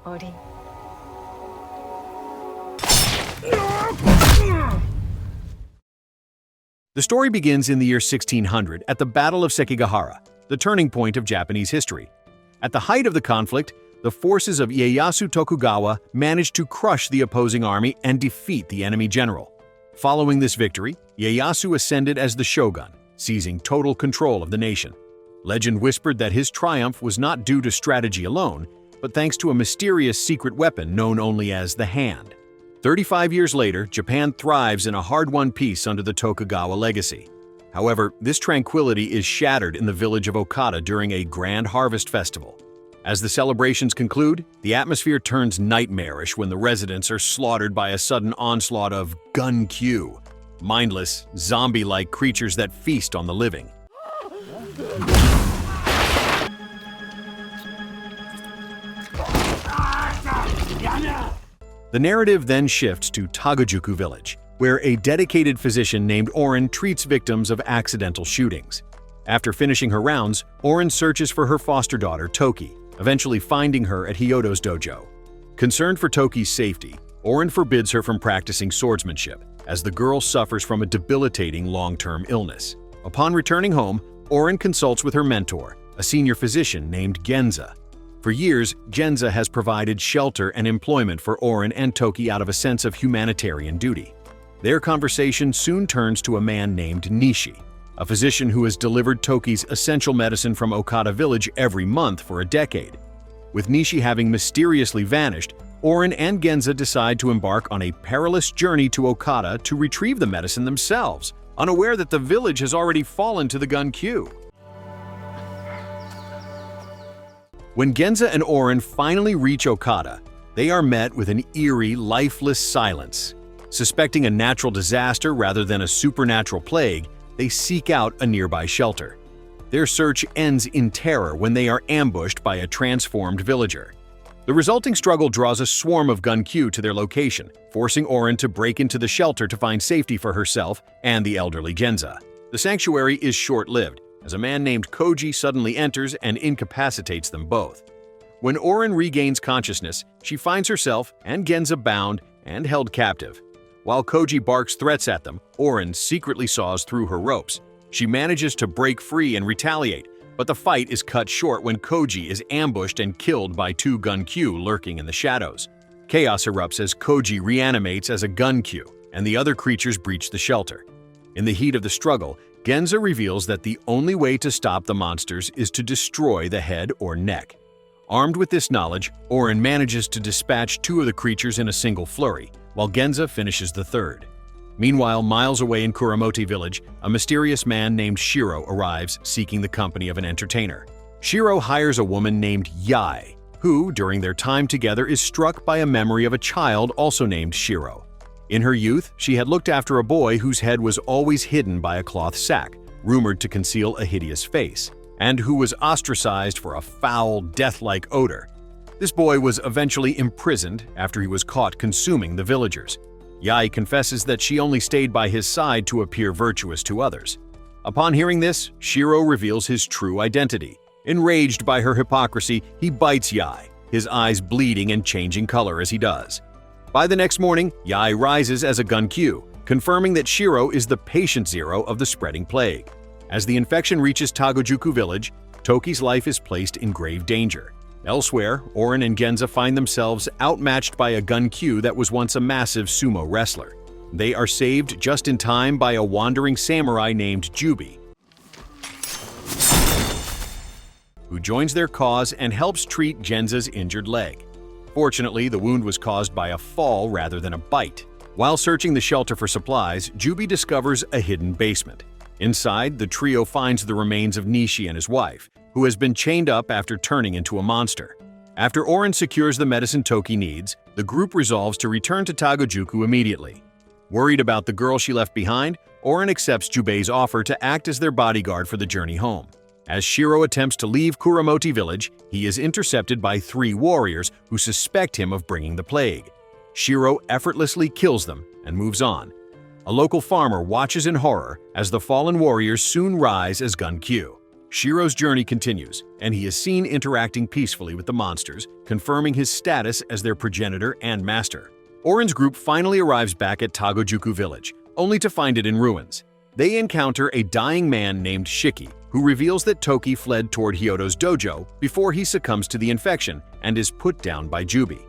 Orin. The story begins in the year 1600 at the Battle of Sekigahara, the turning point of Japanese history. At the height of the conflict, the forces of Ieyasu Tokugawa managed to crush the opposing army and defeat the enemy general. Following this victory, Ieyasu ascended as the shogun, seizing total control of the nation. Legend whispered that his triumph was not due to strategy alone, but thanks to a mysterious secret weapon known only as the Hand. 35 years later, Japan thrives in a hard-won peace under the Tokugawa legacy. However, this tranquility is shattered in the village of Okata during a grand harvest festival. As the celebrations conclude, the atmosphere turns nightmarish when the residents are slaughtered by a sudden onslaught of Gun-kyo, mindless, zombie-like creatures that feast on the living. The narrative then shifts to Tagajuku village, where a dedicated physician named Orin treats victims of accidental shootings. After finishing her rounds, Orin searches for her foster daughter, Toki, eventually finding her at Hyodo's dojo. Concerned for Toki's safety, Orin forbids her from practicing swordsmanship, as the girl suffers from a debilitating long-term illness. Upon returning home, Orin consults with her mentor, a senior physician named Genza. For years, Genza has provided shelter and employment for Orin and Toki out of a sense of humanitarian duty. Their conversation soon turns to a man named Nishi, a physician who has delivered Toki's essential medicine from Okata village every month for a decade. With Nishi having mysteriously vanished, Orin and Genza decide to embark on a perilous journey to Okata to retrieve the medicine themselves, unaware that the village has already fallen to the Gun-kyo. When Genza and Orin finally reach Okata, they are met with an eerie, lifeless silence. Suspecting a natural disaster rather than a supernatural plague, they seek out a nearby shelter. Their search ends in terror when they are ambushed by a transformed villager. The resulting struggle draws a swarm of Gun-kyo to their location, forcing Orin to break into the shelter to find safety for herself and the elderly Genza. The sanctuary is short-lived, as a man named Kôji suddenly enters and incapacitates them both. When Orin regains consciousness, she finds herself and Genza bound and held captive. While Kôji barks threats at them, Orin secretly saws through her ropes. She manages to break free and retaliate, but the fight is cut short when Kôji is ambushed and killed by two Gun-kyo lurking in the shadows. Chaos erupts as Kôji reanimates as a Gun-kyo, and the other creatures breach the shelter. In the heat of the struggle, Genza reveals that the only way to stop the monsters is to destroy the head or neck. Armed with this knowledge, Orin manages to dispatch two of the creatures in a single flurry, while Genza finishes the third. Meanwhile, miles away in Kuramoti village, a mysterious man named Shiro arrives seeking the company of an entertainer. Shiro hires a woman named Yai, who, during their time together, is struck by a memory of a child also named Shiro. In her youth, she had looked after a boy whose head was always hidden by a cloth sack, rumored to conceal a hideous face, and who was ostracized for a foul, death-like odor. This boy was eventually imprisoned after he was caught consuming the villagers. Yai confesses that she only stayed by his side to appear virtuous to others. Upon hearing this, Shiro reveals his true identity. Enraged by her hypocrisy, he bites Yai, his eyes bleeding and changing color as he does. By the next morning, Yai rises as a Gun-kyo, confirming that Shiro is the patient zero of the spreading plague. As the infection reaches Tagajuku village, Toki's life is placed in grave danger. Elsewhere, Orin and Genza find themselves outmatched by a Gun-kyo that was once a massive sumo wrestler. They are saved just in time by a wandering samurai named Jubi, who joins their cause and helps treat Genza's injured leg. Fortunately, the wound was caused by a fall rather than a bite. While searching the shelter for supplies, Jubi discovers a hidden basement. Inside, the trio finds the remains of Nishi and his wife, who has been chained up after turning into a monster. After Orin secures the medicine Toki needs, the group resolves to return to Tagajuku immediately. Worried about the girl she left behind, Orin accepts Jubei's offer to act as their bodyguard for the journey home. As Shiro attempts to leave Kuramoti village, he is intercepted by three warriors who suspect him of bringing the plague. Shiro effortlessly kills them and moves on. A local farmer watches in horror as the fallen warriors soon rise as Gun-kyo. Shiro's journey continues, and he is seen interacting peacefully with the monsters, confirming his status as their progenitor and master. Orin's group finally arrives back at Tagojuku village, only to find it in ruins. They encounter a dying man named Shiki, who reveals that Toki fled toward Hyodo's dojo before he succumbs to the infection and is put down by Jubi.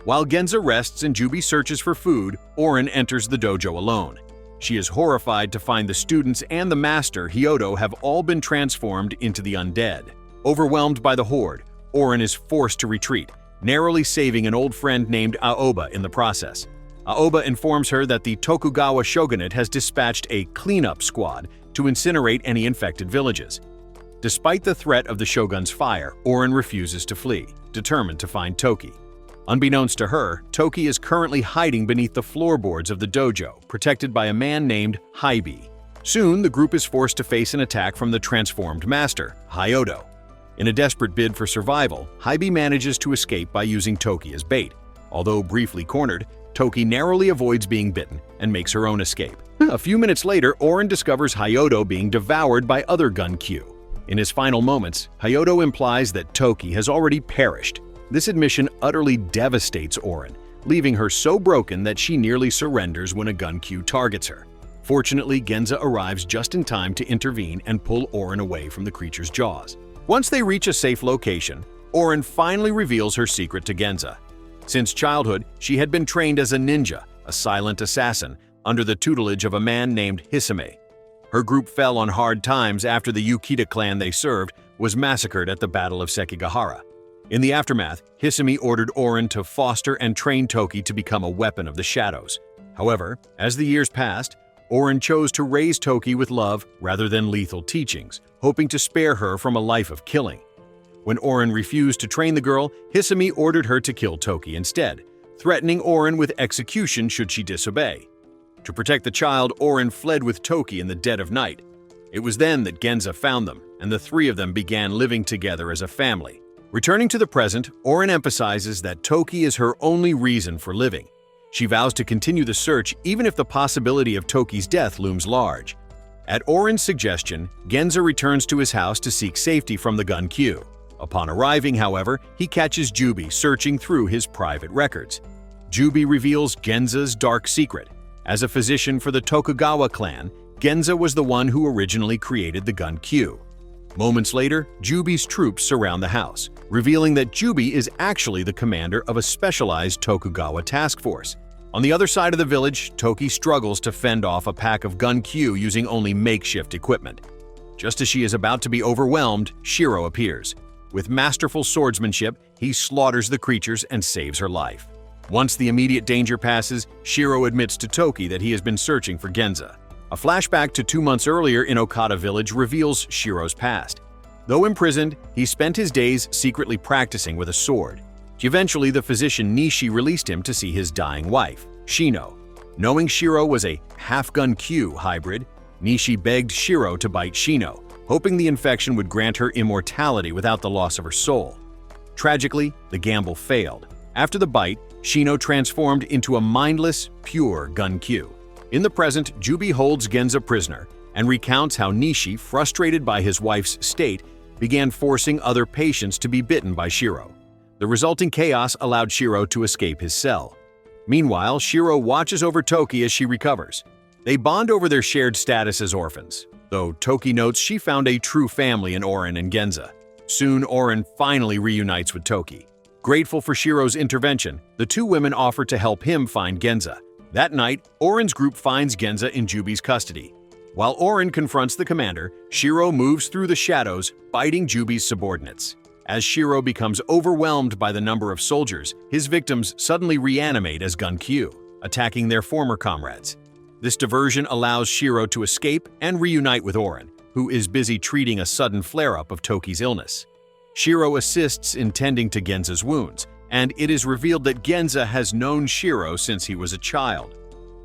While Genza rests and Jubi searches for food, Orin enters the dojo alone. She is horrified to find the students and the master, Hyodo, have all been transformed into the undead. Overwhelmed by the Horde, Orin is forced to retreat, narrowly saving an old friend named Aoba in the process. Aoba informs her that the Tokugawa shogunate has dispatched a cleanup squad to incinerate any infected villages. Despite the threat of the shogun's fire, Orin refuses to flee, determined to find Toki. Unbeknownst to her, Toki is currently hiding beneath the floorboards of the dojo, protected by a man named Haibi. Soon, the group is forced to face an attack from the transformed master, Hyodo. In a desperate bid for survival, Haibi manages to escape by using Toki as bait. Although briefly cornered, Toki narrowly avoids being bitten and makes her own escape. A few minutes later, Orin discovers Hyodo being devoured by other Gun-kyo. In his final moments, Hyodo implies that Toki has already perished. This admission utterly devastates Orin, leaving her so broken that she nearly surrenders when a Gun-kyo targets her. Fortunately, Genza arrives just in time to intervene and pull Orin away from the creature's jaws. Once they reach a safe location, Orin finally reveals her secret to Genza. Since childhood, she had been trained as a ninja, a silent assassin, under the tutelage of a man named Hisame. Her group fell on hard times after the Ukita clan they served was massacred at the Battle of Sekigahara. In the aftermath, Hisame ordered Orin to foster and train Toki to become a weapon of the shadows. However, as the years passed, Orin chose to raise Toki with love rather than lethal teachings, hoping to spare her from a life of killing. When Orin refused to train the girl, Hisame ordered her to kill Toki instead, threatening Orin with execution should she disobey. To protect the child, Orin fled with Toki in the dead of night. It was then that Genza found them, and the three of them began living together as a family. Returning to the present, Orin emphasizes that Toki is her only reason for living. She vows to continue the search even if the possibility of Toki's death looms large. At Orin's suggestion, Genza returns to his house to seek safety from the Gun-kyo. Upon arriving, however, he catches Jubi searching through his private records. Jubi reveals Genza's dark secret. As a physician for the Tokugawa clan, Genza was the one who originally created the Gun-kyo. Moments later, Jubi's troops surround the house, revealing that Jubi is actually the commander of a specialized Tokugawa task force. On the other side of the village, Toki struggles to fend off a pack of Gun-kyo using only makeshift equipment. Just as she is about to be overwhelmed, Shiro appears. With masterful swordsmanship, he slaughters the creatures and saves her life. Once the immediate danger passes, Shiro admits to Toki that he has been searching for Genza. A flashback to 2 months earlier in Okata village reveals Shiro's past. Though imprisoned, he spent his days secretly practicing with a sword. Eventually, the physician Nishi released him to see his dying wife, Shino. Knowing Shiro was a half-Gun-kyo hybrid, Nishi begged Shiro to bite Shino, hoping the infection would grant her immortality without the loss of her soul. Tragically, the gamble failed. After the bite, Shino transformed into a mindless, pure Gun-kyo. In the present, Jubi holds Genza prisoner and recounts how Nishi, frustrated by his wife's state, began forcing other patients to be bitten by Shiro. The resulting chaos allowed Shiro to escape his cell. Meanwhile, Shiro watches over Toki as she recovers. They bond over their shared status as orphans, though Toki notes she found a true family in Orin and Genza. Soon, Orin finally reunites with Toki. Grateful for Shiro's intervention, the two women offer to help him find Genza. That night, Orin's group finds Genza in Jubi's custody. While Orin confronts the commander, Shiro moves through the shadows, biting Jubi's subordinates. As Shiro becomes overwhelmed by the number of soldiers, his victims suddenly reanimate as Gun-kyo, attacking their former comrades. This diversion allows Shiro to escape and reunite with Orin, who is busy treating a sudden flare-up of Toki's illness. Shiro assists in tending to Genza's wounds, and it is revealed that Genza has known Shiro since he was a child.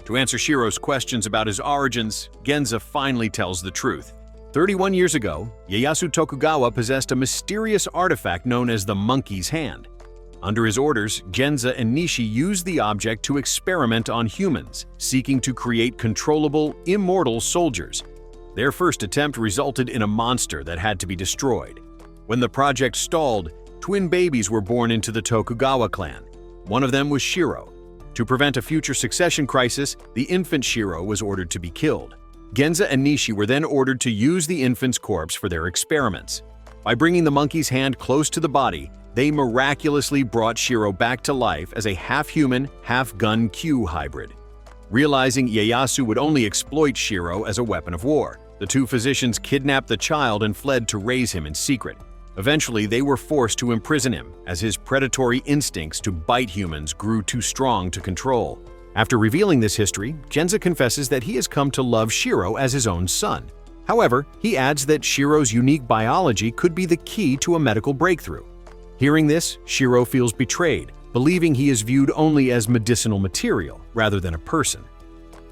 To answer Shiro's questions about his origins, Genza finally tells the truth. 31 years ago, Ieyasu Tokugawa possessed a mysterious artifact known as the Monkey's Hand. Under his orders, Genza and Nishi used the object to experiment on humans, seeking to create controllable, immortal soldiers. Their first attempt resulted in a monster that had to be destroyed. When the project stalled, twin babies were born into the Tokugawa clan. One of them was Shiro. To prevent a future succession crisis, the infant Shiro was ordered to be killed. Genza and Nishi were then ordered to use the infant's corpse for their experiments. By bringing the monkey's hand close to the body, they miraculously brought Shiro back to life as a half-human, half-Gun-kyo hybrid. Realizing Ieyasu would only exploit Shiro as a weapon of war, the two physicians kidnapped the child and fled to raise him in secret. Eventually, they were forced to imprison him, as his predatory instincts to bite humans grew too strong to control. After revealing this history, Genza confesses that he has come to love Shiro as his own son. However, he adds that Shiro's unique biology could be the key to a medical breakthrough. Hearing this, Shiro feels betrayed, believing he is viewed only as medicinal material rather than a person.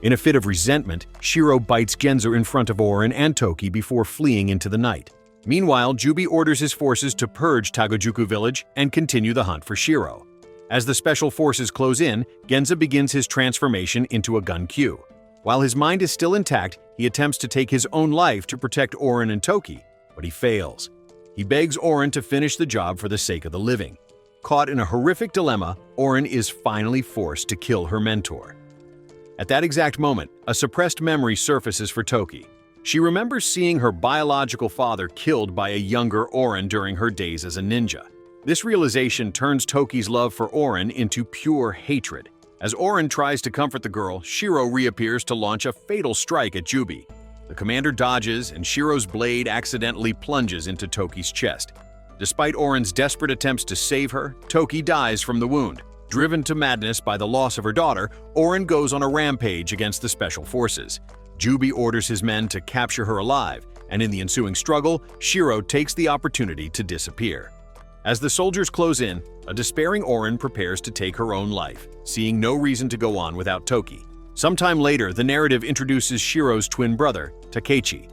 In a fit of resentment, Shiro bites Genza in front of Orin and Toki before fleeing into the night. Meanwhile, Jubi orders his forces to purge Tagojuku village and continue the hunt for Shiro. As the special forces close in, Genza begins his transformation into a Gun-kyo. While his mind is still intact, he attempts to take his own life to protect Orin and Toki, but he fails. He begs Orin to finish the job for the sake of the living. Caught in a horrific dilemma, Orin is finally forced to kill her mentor. At that exact moment, a suppressed memory surfaces for Toki. She remembers seeing her biological father killed by a younger Orin during her days as a ninja. This realization turns Toki's love for Orin into pure hatred. As Orin tries to comfort the girl, Shiro reappears to launch a fatal strike at Jubi. The commander dodges, and Shiro's blade accidentally plunges into Toki's chest. Despite Orin's desperate attempts to save her, Toki dies from the wound. Driven to madness by the loss of her daughter, Orin goes on a rampage against the special forces. Jubi orders his men to capture her alive, and in the ensuing struggle, Shiro takes the opportunity to disappear. As the soldiers close in, a despairing Orin prepares to take her own life, seeing no reason to go on without Toki. Sometime later, the narrative introduces Shiro's twin brother, Takechi.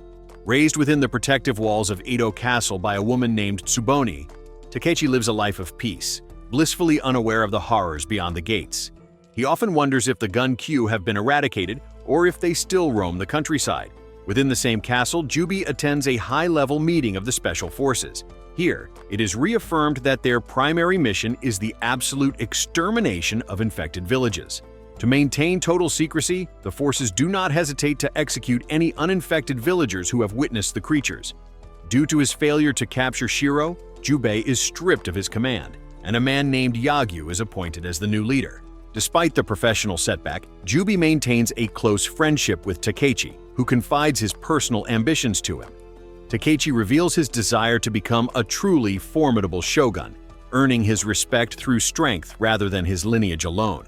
Raised within the protective walls of Edo Castle by a woman named Tsuboni, Takechi lives a life of peace, blissfully unaware of the horrors beyond the gates. He often wonders if the Gun-kyo have been eradicated or if they still roam the countryside. Within the same castle, Jubi attends a high-level meeting of the special forces. Here, it is reaffirmed that their primary mission is the absolute extermination of infected villages. To maintain total secrecy, the forces do not hesitate to execute any uninfected villagers who have witnessed the creatures. Due to his failure to capture Shiro, Jubei is stripped of his command, and a man named Yagyu is appointed as the new leader. Despite the professional setback, Jubi maintains a close friendship with Takechi, who confides his personal ambitions to him. Takechi reveals his desire to become a truly formidable shogun, earning his respect through strength rather than his lineage alone.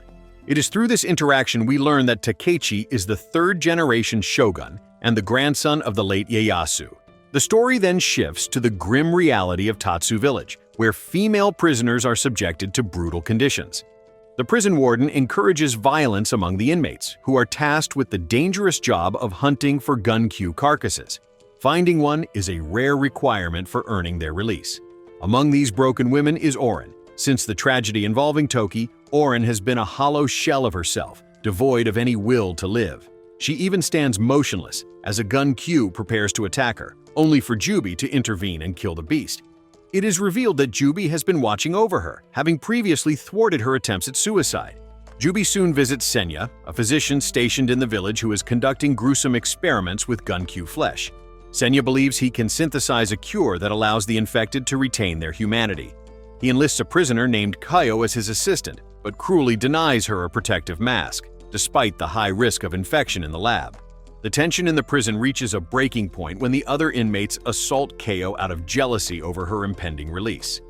It is through this interaction we learn that Takechi is the third-generation shogun and the grandson of the late Ieyasu. The story then shifts to the grim reality of Tatsu Village, where female prisoners are subjected to brutal conditions. The prison warden encourages violence among the inmates, who are tasked with the dangerous job of hunting for Gun-kyo carcasses. Finding one is a rare requirement for earning their release. Among these broken women is Orin. Since the tragedy involving Toki, Orin has been a hollow shell of herself, devoid of any will to live. She even stands motionless as a Gun-kyo prepares to attack her, only for Jubi to intervene and kill the beast. It is revealed that Jubi has been watching over her, having previously thwarted her attempts at suicide. Jubi soon visits Senya, a physician stationed in the village who is conducting gruesome experiments with Gun-kyo flesh. Senya believes he can synthesize a cure that allows the infected to retain their humanity. He enlists a prisoner named Kaio as his assistant, but cruelly denies her a protective mask, despite the high risk of infection in the lab. The tension in the prison reaches a breaking point when the other inmates assault Kaio out of jealousy over her impending release.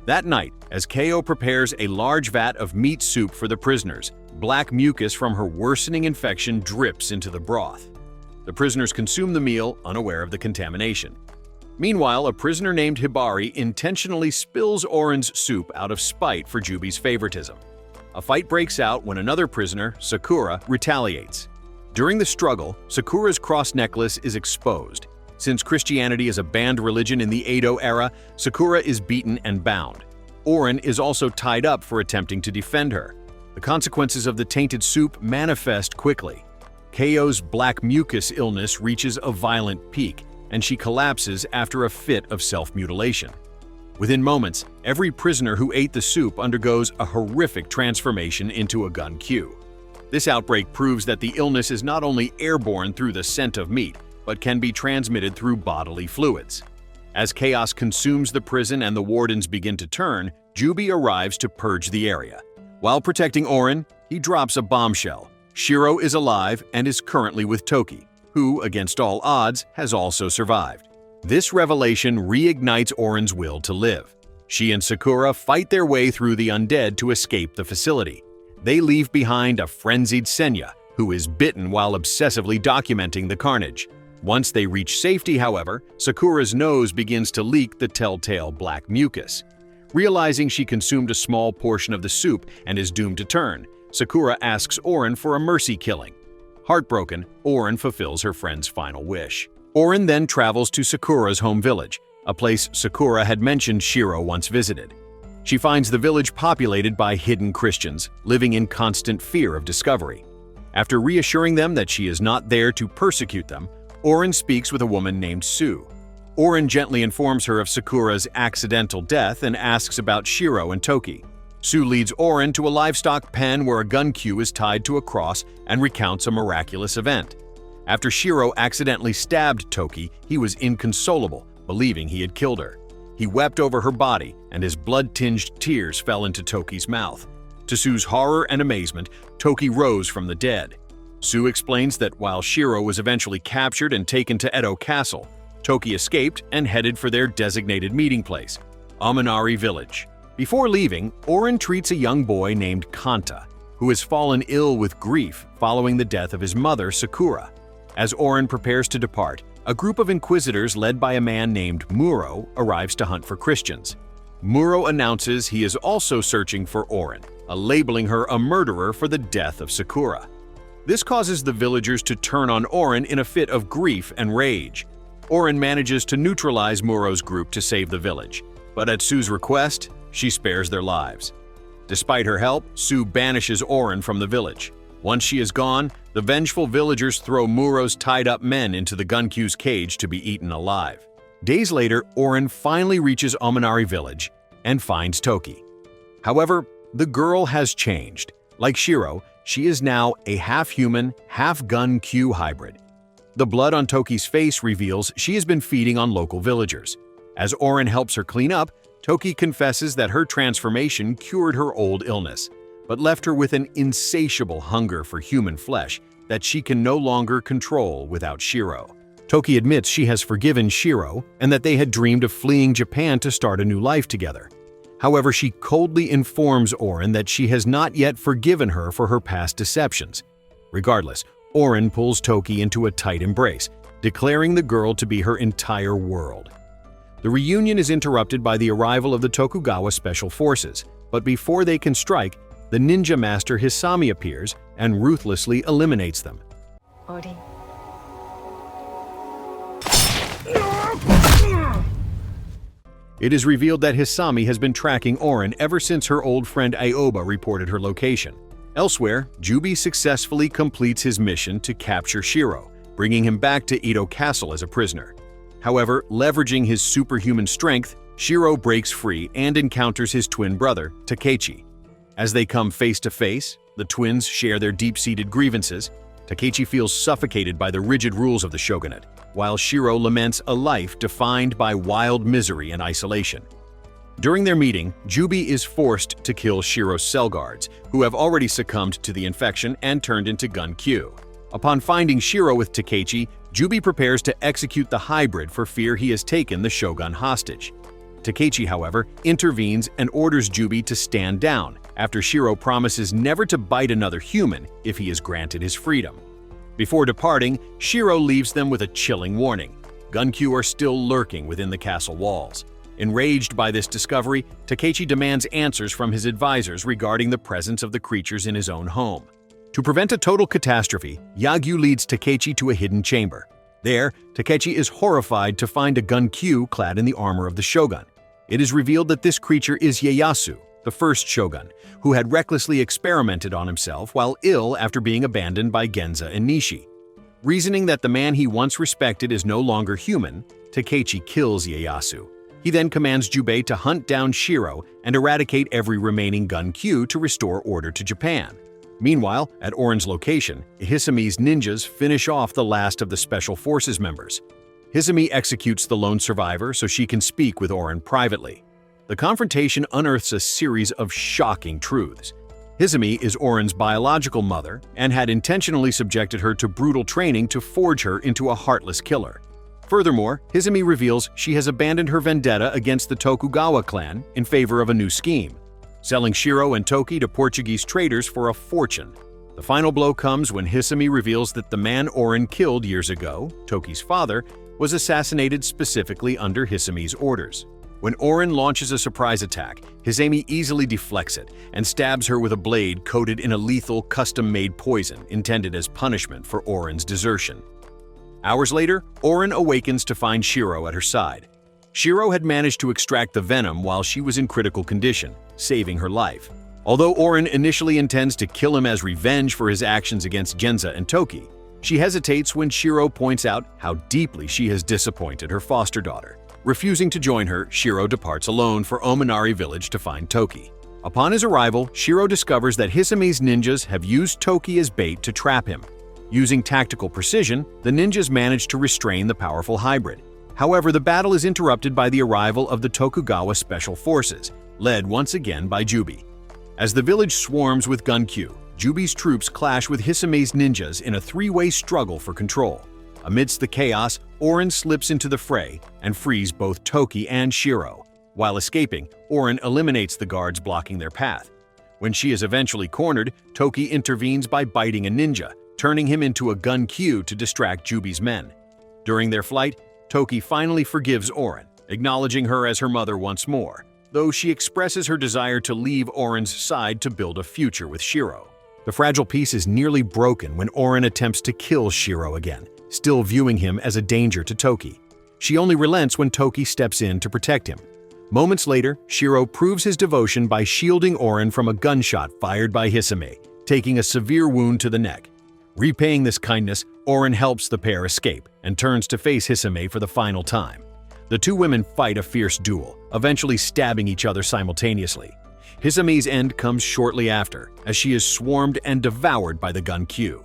That night, as Kaio prepares a large vat of meat soup for the prisoners, black mucus from her worsening infection drips into the broth. The prisoners consume the meal, unaware of the contamination. Meanwhile, a prisoner named Hibari intentionally spills Orin's soup out of spite for Jubi's favoritism. A fight breaks out when another prisoner, Sakura, retaliates. During the struggle, Sakura's cross necklace is exposed. Since Christianity is a banned religion in the Edo era, Sakura is beaten and bound. Orin is also tied up for attempting to defend her. The consequences of the tainted soup manifest quickly. Keio's black mucus illness reaches a violent peak, and she collapses after a fit of self-mutilation. Within moments, every prisoner who ate the soup undergoes a horrific transformation into a Gun-kyo. This outbreak proves that the illness is not only airborne through the scent of meat, but can be transmitted through bodily fluids. As chaos consumes the prison and the wardens begin to turn, Jubi arrives to purge the area. While protecting Orin, he drops a bombshell. Shiro is alive and is currently with Toki, who, against all odds, has also survived. This revelation reignites Orin's will to live. She and Sakura fight their way through the undead to escape the facility. They leave behind a frenzied Senya, who is bitten while obsessively documenting the carnage. Once they reach safety, however, Sakura's nose begins to leak the telltale black mucus. Realizing she consumed a small portion of the soup and is doomed to turn, Sakura asks Orin for a mercy killing. Heartbroken, Orin fulfills her friend's final wish. Orin then travels to Sakura's home village, a place Sakura had mentioned Shiro once visited. She finds the village populated by hidden Christians, living in constant fear of discovery. After reassuring them that she is not there to persecute them, Orin speaks with a woman named Sue. Orin gently informs her of Sakura's accidental death and asks about Shiro and Toki. Sue leads Orin to a livestock pen where a Gun-kyo is tied to a cross and recounts a miraculous event. After Shiro accidentally stabbed Toki, he was inconsolable, believing he had killed her. He wept over her body, and his blood-tinged tears fell into Toki's mouth. To Sue's horror and amazement, Toki rose from the dead. Sue explains that while Shiro was eventually captured and taken to Edo Castle, Toki escaped and headed for their designated meeting place, Amanari Village. Before leaving, Orin treats a young boy named Kanta, who has fallen ill with grief following the death of his mother, Sakura. As Orin prepares to depart, a group of inquisitors led by a man named Muro arrives to hunt for Christians. Muro announces he is also searching for Orin, labeling her a murderer for the death of Sakura. This causes the villagers to turn on Orin in a fit of grief and rage. Orin manages to neutralize Muro's group to save the village, but at Sue's request, she spares their lives. Despite her help, Sue banishes Orin from the village. Once she is gone, the vengeful villagers throw Muro's tied-up men into the Gun-kyo's cage to be eaten alive. Days later, Orin finally reaches Amanari Village and finds Toki. However, the girl has changed. Like Shiro, she is now a half-human, half-Gun-kyo hybrid. The blood on Toki's face reveals she has been feeding on local villagers. As Orin helps her clean up, Toki confesses that her transformation cured her old illness, but left her with an insatiable hunger for human flesh that she can no longer control without Shiro. Toki admits she has forgiven Shiro and that they had dreamed of fleeing Japan to start a new life together. However, she coldly informs Orin that she has not yet forgiven her for her past deceptions. Regardless, Orin pulls Toki into a tight embrace, declaring the girl to be her entire world. The reunion is interrupted by the arrival of the Tokugawa Special Forces, but before they can strike, the ninja master Hisame appears and ruthlessly eliminates them. Orin. It is revealed that Hisame has been tracking Orin ever since her old friend Aoba reported her location. Elsewhere, Jubi successfully completes his mission to capture Shiro, bringing him back to Edo Castle as a prisoner. However, leveraging his superhuman strength, Shiro breaks free and encounters his twin brother, Takechi. As they come face to face, the twins share their deep-seated grievances. Takechi feels suffocated by the rigid rules of the shogunate, while Shiro laments a life defined by wild misery and isolation. During their meeting, Jubi is forced to kill Shiro's cell guards, who have already succumbed to the infection and turned into Gun-kyo. Upon finding Shiro with Takechi, Jubi prepares to execute the hybrid for fear he has taken the shogun hostage. Takechi, however, intervenes and orders Jubi to stand down, after Shiro promises never to bite another human if he is granted his freedom. Before departing, Shiro leaves them with a chilling warning. Gun-kyo are still lurking within the castle walls. Enraged by this discovery, Takechi demands answers from his advisors regarding the presence of the creatures in his own home. To prevent a total catastrophe, Yagyu leads Takechi to a hidden chamber. There, Takechi is horrified to find a Gun-kyo clad in the armor of the shogun. It is revealed that this creature is Ieyasu, the first shogun, who had recklessly experimented on himself while ill after being abandoned by Genza and Nishi. Reasoning that the man he once respected is no longer human, Takechi kills Ieyasu. He then commands Jubei to hunt down Shiro and eradicate every remaining Gun-kyo to restore order to Japan. Meanwhile, at Orin's location, Hisame's ninjas finish off the last of the Special Forces members. Hisame executes the lone survivor so she can speak with Orin privately. The confrontation unearths a series of shocking truths. Hisame is Orin's biological mother and had intentionally subjected her to brutal training to forge her into a heartless killer. Furthermore, Hisame reveals she has abandoned her vendetta against the Tokugawa clan in favor of a new scheme, selling Shiro and Toki to Portuguese traders for a fortune. The final blow comes when Hisame reveals that the man Orin killed years ago, Toki's father, was assassinated specifically under Hisame's orders. When Orin launches a surprise attack, Hisame easily deflects it and stabs her with a blade coated in a lethal, custom-made poison intended as punishment for Orin's desertion. Hours later, Orin awakens to find Shiro at her side. Shiro had managed to extract the venom while she was in critical condition, saving her life. Although Orin initially intends to kill him as revenge for his actions against Genza and Toki, she hesitates when Shiro points out how deeply she has disappointed her foster daughter. Refusing to join her, Shiro departs alone for Ominari village to find Toki. Upon his arrival, Shiro discovers that Hisame's ninjas have used Toki as bait to trap him. Using tactical precision, the ninjas manage to restrain the powerful hybrid. However, the battle is interrupted by the arrival of the Tokugawa Special Forces, led once again by Jubi. As the village swarms with Gun-kyo, Jubi's troops clash with Hisame's ninjas in a three-way struggle for control. Amidst the chaos, Orin slips into the fray and frees both Toki and Shiro. While escaping, Orin eliminates the guards blocking their path. When she is eventually cornered, Toki intervenes by biting a ninja, turning him into a Gun-kyo to distract Jubi's men. During their flight, Toki finally forgives Orin, acknowledging her as her mother once more, though she expresses her desire to leave Orin's side to build a future with Shiro. The fragile peace is nearly broken when Orin attempts to kill Shiro again, still viewing him as a danger to Toki. She only relents when Toki steps in to protect him. Moments later, Shiro proves his devotion by shielding Orin from a gunshot fired by Hisame, taking a severe wound to the neck. Repaying this kindness, Orin helps the pair escape and turns to face Hisame for the final time. The two women fight a fierce duel, eventually stabbing each other simultaneously. Hisame's end comes shortly after, as she is swarmed and devoured by the Gun-kyo.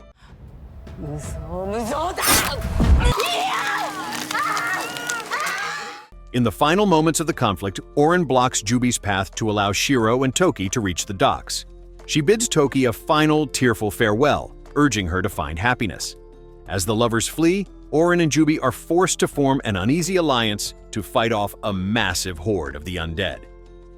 In the final moments of the conflict, Orin blocks Jubi's path to allow Shiro and Toki to reach the docks. She bids Toki a final, tearful farewell, urging her to find happiness. As the lovers flee, Orin and Jubi are forced to form an uneasy alliance to fight off a massive horde of the undead.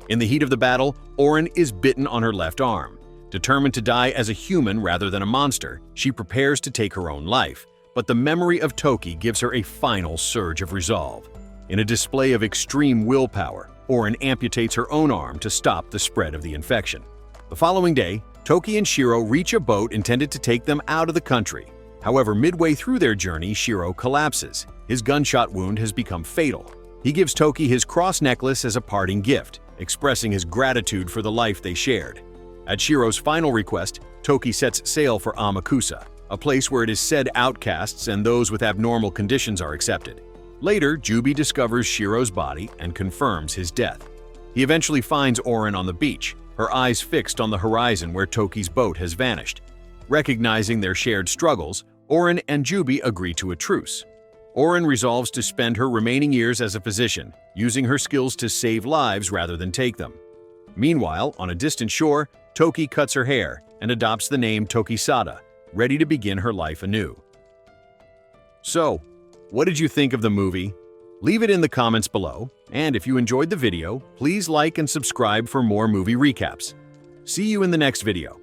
In the heat of the battle, Orin is bitten on her left arm. Determined to die as a human rather than a monster, she prepares to take her own life, but the memory of Toki gives her a final surge of resolve. In a display of extreme willpower, Orin amputates her own arm to stop the spread of the infection. The following day, Toki and Shiro reach a boat intended to take them out of the country. However, midway through their journey, Shiro collapses. His gunshot wound has become fatal. He gives Toki his cross necklace as a parting gift, expressing his gratitude for the life they shared. At Shiro's final request, Toki sets sail for Amakusa, a place where it is said outcasts and those with abnormal conditions are accepted. Later, Jubi discovers Shiro's body and confirms his death. He eventually finds Orin on the beach, her eyes fixed on the horizon where Toki's boat has vanished. Recognizing their shared struggles, Orin and Jubi agree to a truce. Orin resolves to spend her remaining years as a physician, using her skills to save lives rather than take them. Meanwhile, on a distant shore, Toki cuts her hair and adopts the name Tokisada, ready to begin her life anew. So, what did you think of the movie? Leave it in the comments below, and if you enjoyed the video, please like and subscribe for more movie recaps. See you in the next video.